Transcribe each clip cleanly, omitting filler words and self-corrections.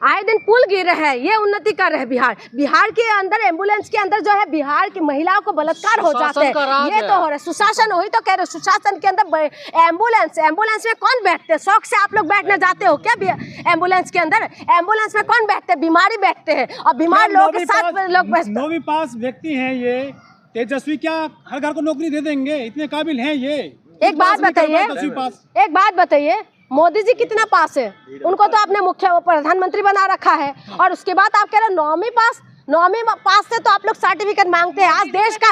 आए दिन पुल गिर रहे हैं, ये उन्नति कर रहे हैं बिहार। बिहार के अंदर एम्बुलेंस के अंदर जो है बिहार की महिलाओं को बलात्कार हो जाते हैं, ये तो हो रहा है सुशासन। वही तो कह रहे सुशासन के अंदर एम्बुलेंस में कौन बैठते हैं? शौक से आप लोग बैठने जाते हो क्या एम्बुलेंस के अंदर? एम्बुलेंस में कौन बैठते हैं? बीमारी बैठते हैं, और बीमार लोगों के साथ लोग बैठते हैं। 9वीं पास व्यक्ति हैं ये तेजस्वी, क्या हर घर को नौकरी दे देंगे? इतने काबिल हैं ये? एक बात बताइए, मोदी जी कितना पास है? उनको तो आपने मुख्य प्रधानमंत्री बना रखा है, और उसके बाद आप कह रहे हैं 9वीं पास से तो आप लोग सर्टिफिकेट मांगते हैं। आज देश का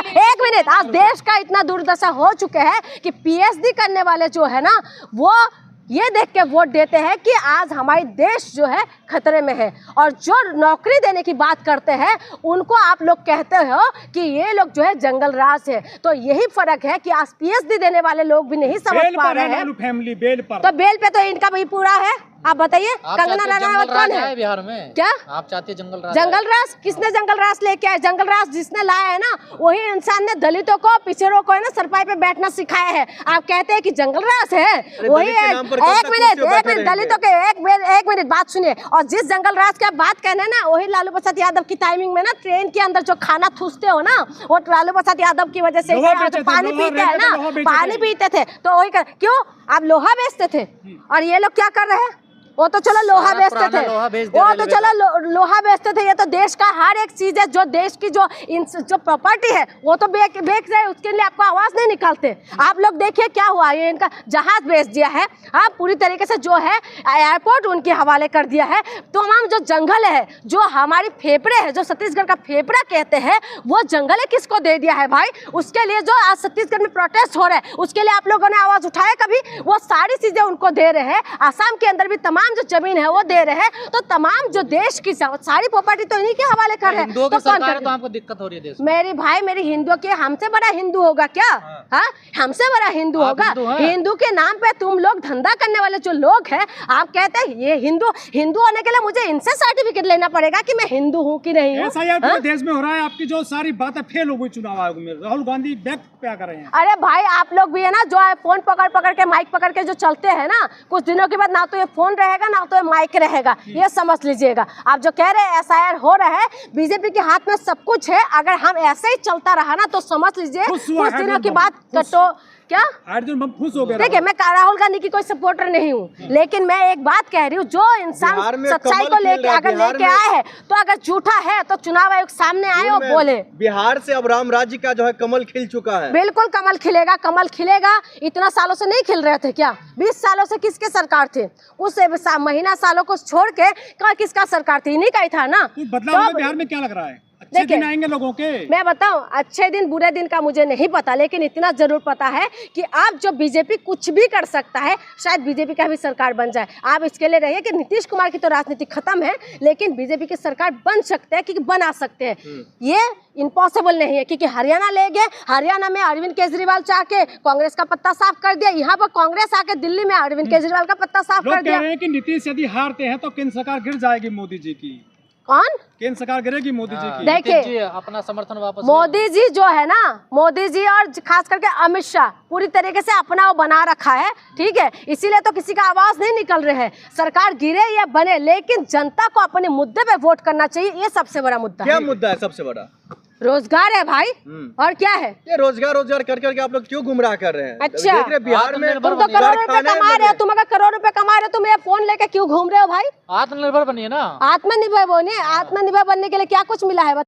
आज देश का इतना दुर्दशा हो चुके हैं कि पीएचडी करने वाले जो है ना, वो ये देख के वोट देते हैं कि आज हमारी देश जो है खतरे में है, और जो नौकरी देने की बात करते हैं उनको आप लोग कहते हो कि ये लोग जो है जंगल राज है। तो यही फर्क है कि आज पीएचडी देने वाले लोग भी नहीं समझ पा रहे हैं। फैमिली बेल पर, तो बेल पे तो इनका भी पूरा है। आप बताइए, कंगना रनावत कौन है बिहार में? क्या आप चाहते हैं जंगल राज? किसने जंगल राज लेके आए? जंगल राज जिसने लाया है ना, वही इंसान ने दलितों को, पिछड़ों को है ना सरपाई पे बैठना सिखाया है। आप कहते हैं कि जंगल राज है, वही है। एक मिनट दलितों के एक मिनट बात सुनिए। और जिस जंगल राज की आप बात कहने ना, वही लालू प्रसाद यादव की टाइमिंग में ना ट्रेन के अंदर जो खाना ठूसते हो ना, वो लालू प्रसाद यादव की वजह से पानी पीते हैं ना, पानी पीते थे तो वही क्यों आप लोहा बेचते थे, और ये लोग क्या कर रहे हैं? वो तो चलो लोहा बेचते थे, लोहा बेचते थे। ये तो देश का हर एक चीज है, जो देश की जो प्रॉपर्टी है वो तो बेच रहे, उसके लिए आपको आवाज नहीं निकालते। आप लोग देखिए क्या हुआ, ये इनका जहाज बेच दिया है। हाँ, पूरी तरीके से जो है एयरपोर्ट उनके हवाले कर दिया है। तो हम जो जंगल है, जो हमारी फेफड़े है, जो छत्तीसगढ़ का फेफड़ा कहते हैं, वो जंगल है किसको दे दिया है भाई? उसके लिए जो आज छत्तीसगढ़ में प्रोटेस्ट हो रहा है, उसके लिए आप लोगों ने आवाज उठाया कभी? वो सारी चीजें उनको दे रहे हैं। आसाम के अंदर भी तमाम जो जमीन है वो दे रहे हैं, तो तमाम जो देश की सारी प्रॉपर्टी तो इन्हीं के हवाले कर रहे हैं। तो आपको दिक्कत हो रही है देश में? मेरी भाई, मेरी हिंदुओं के हमसे बड़ा हिंदू होगा क्या? हाँ, हमसे बड़ा हिंदू होगा? हिंदू के नाम पे तुम लोग धंधा करने वाले जो लोग हैं, आप कहते हैं ये हिंदू होने के लिए मुझे इनसे सर्टिफिकेट लेना पड़ेगा कि मैं हिंदू हूँ कि नहीं हूँ? ऐसा यार पूरे देश में हो रहा है। आपकी जो सारी बातें फेल हो गई चुनाव आयोग में, राहुल गांधी बैक पे कर रहे हैं। अरे भाई, आप लोग भी है ना, जो है फोन पकड़ के माइक पकड़ के जो चलते हैं ना, कुछ दिनों के बाद ना तो ये फोन रहेगा ना तो ये माइक रहेगा, ये समझ लीजिएगा। आप जो कह रहे हैं एसआईआर हो रहा है, बीजेपी के हाथ में सब कुछ है। अगर हम ऐसे ही चलता रहा ना तो समझ लीजिए कुछ दिनों की बात कटो क्या खुश हो गया। देखिए, मैं राहुल गांधी की कोई सपोर्टर नहीं हूँ, लेकिन मैं एक बात कह रही हूँ, जो इंसान सच्चाई को लेके अगर लेके आए हैं, तो अगर झूठा है तो चुनाव आयोग सामने आए और बोले। बिहार से अब राम राज्य का जो है कमल खिल चुका है। बिल्कुल कमल खिलेगा। इतना सालों से नहीं खिल रहे थे क्या? 20 सालों से किसके सरकार थे? उस महीना सालों को छोड़ के किसका सरकार थी? इन्हीं का ही था ना। बदलाव बिहार में क्या लग रहा है? अच्छे दिन आएंगे लोगों के? मैं बताऊं, अच्छे दिन बुरे दिन का मुझे नहीं पता, लेकिन इतना जरूर पता है कि आप जो बीजेपी कुछ भी कर सकता है, शायद बीजेपी का भी सरकार बन जाए। आप इसके लिए रहिए कि नीतीश कुमार की तो राजनीति खत्म है, लेकिन बीजेपी की सरकार बन सकते हैं, क्योंकि बना सकते हैं। ये इम्पॉसिबल नहीं है, क्योंकि हरियाणा ले गए, हरियाणा में अरविंद केजरीवाल चाह के कांग्रेस का पत्ता साफ कर दिया। यहाँ पर कांग्रेस आके दिल्ली में अरविंद केजरीवाल का पत्ता साफ कर दिया। कह रहे हैं कि नीतीश यदि हारते हैं तो केंद्र सरकार गिर जाएगी मोदी जी की। कौन? केंद्र सरकार गिरेगी मोदी जी की। देखिए, अपना समर्थन वापस मोदी जी जो है ना, मोदी जी और खास करके अमित शाह पूरी तरीके से अपना वो बना रखा है, ठीक है। इसीलिए तो किसी का आवाज नहीं निकल रहे हैं। सरकार गिरे या बने, लेकिन जनता को अपने मुद्दे पे वोट करना चाहिए। ये सबसे बड़ा मुद्दा है। क्या मुद्दा है सबसे बड़ा? रोजगार है भाई, और क्या है? ये रोजगार कर करके आप लोग क्यों गुमराह कर रहे हैं? अच्छा, देख रहे बिहार में तुम तो करोड़ रुपए कमा रहे हो। तुम अगर करोड़ रुपए कमा रहे हो, तुम ये फोन लेके क्यों घूम रहे हो भाई? आत्मनिर्भर बनिए ना। आत्मनिर्भर बनने के लिए क्या कुछ मिला है?